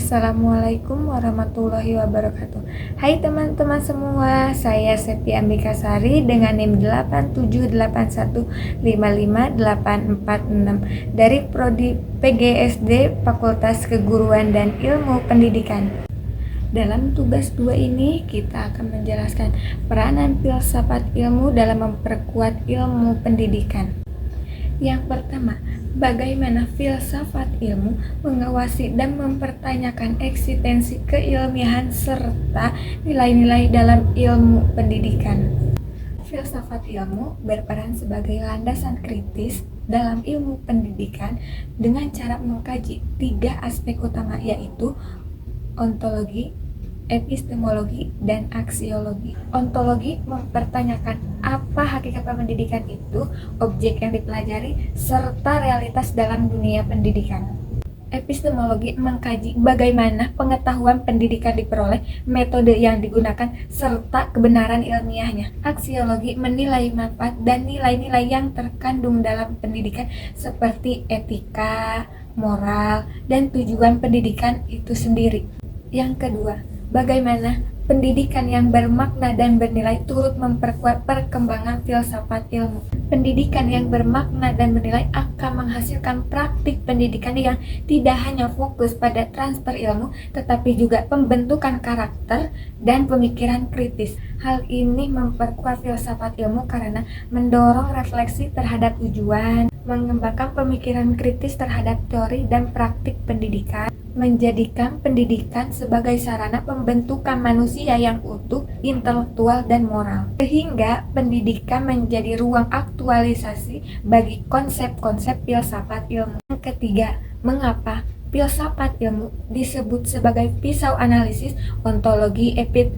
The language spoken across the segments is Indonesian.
Assalamualaikum warahmatullahi wabarakatuh. Hai teman-teman semua, saya Septi Ambikasari dengan NIM 8781555846 dari Prodi PGSD Fakultas Keguruan dan Ilmu Pendidikan. Dalam tugas 2 ini, kita akan menjelaskan peranan filsafat ilmu dalam memperkuat ilmu pendidikan. Yang pertama, bagaimana filsafat ilmu mengawasi dan mempertanyakan eksistensi keilmiahan serta nilai-nilai dalam ilmu pendidikan. Filsafat ilmu berperan sebagai landasan kritis dalam ilmu pendidikan dengan cara mengkaji 3 aspek utama, yaitu ontologi, epistemologi, dan aksiologi. Ontologi mempertanyakan apa hakikat pendidikan itu, objek yang dipelajari, serta realitas dalam dunia pendidikan. Epistemologi mengkaji bagaimana pengetahuan pendidikan diperoleh, metode yang digunakan, serta kebenaran ilmiahnya. Aksiologi menilai manfaat dan nilai-nilai yang terkandung dalam pendidikan seperti etika, moral, dan tujuan pendidikan itu sendiri. Yang kedua, bagaimana pendidikan yang bermakna dan bernilai turut memperkuat perkembangan filsafat ilmu. Pendidikan yang bermakna dan bernilai akan menghasilkan praktik pendidikan yang tidak hanya fokus pada transfer ilmu, tetapi juga pembentukan karakter dan pemikiran kritis. Hal ini memperkuat filsafat ilmu karena mendorong refleksi terhadap tujuan, mengembangkan pemikiran kritis terhadap teori dan praktik pendidikan, menjadikan pendidikan sebagai sarana pembentukan manusia yang utuh, intelektual, dan moral. Sehingga pendidikan menjadi ruang aktualisasi bagi konsep-konsep filsafat ilmu. Yang ketiga, mengapa filsafat ilmu disebut sebagai pisau analisis ontologi,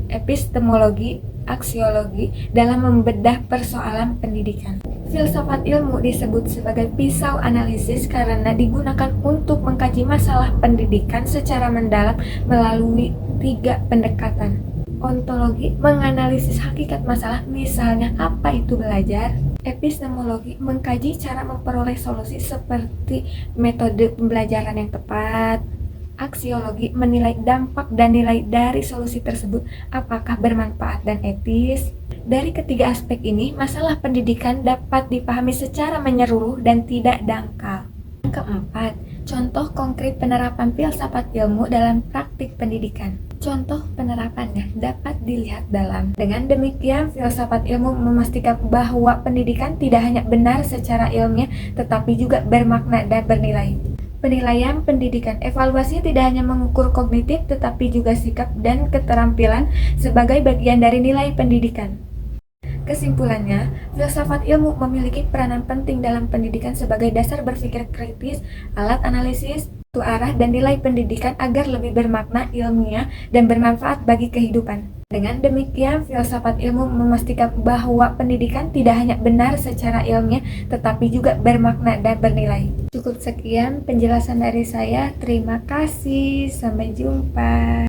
epistemologi, aksiologi dalam membedah persoalan pendidikan. Filsafat ilmu disebut sebagai pisau analisis karena digunakan untuk mengkaji masalah pendidikan secara mendalam melalui 3 pendekatan. Ontologi menganalisis hakikat masalah, misalnya apa itu belajar. Epistemologi mengkaji cara memperoleh solusi seperti metode pembelajaran yang tepat. Aksiologi menilai dampak dan nilai dari solusi tersebut, apakah bermanfaat dan etis. Dari ketiga aspek ini, masalah pendidikan dapat dipahami secara menyeluruh dan tidak dangkal. Yang keempat, contoh konkret penerapan filsafat ilmu dalam praktik pendidikan. Contoh penerapannya dapat dilihat dalam. Dengan demikian, filsafat ilmu memastikan bahwa pendidikan tidak hanya benar secara ilmiah, tetapi juga bermakna dan bernilai. Penilaian pendidikan, evaluasi tidak hanya mengukur kognitif, tetapi juga sikap dan keterampilan sebagai bagian dari nilai pendidikan. Kesimpulannya, filsafat ilmu memiliki peranan penting dalam pendidikan sebagai dasar berpikir kritis, alat analisis, arah dan nilai pendidikan agar lebih bermakna, ilmiah, dan bermanfaat bagi kehidupan. Dengan demikian, filsafat ilmu memastikan bahwa pendidikan tidak hanya benar secara ilmiah, tetapi juga bermakna dan bernilai. Cukup sekian penjelasan dari saya. Terima kasih. Sampai jumpa.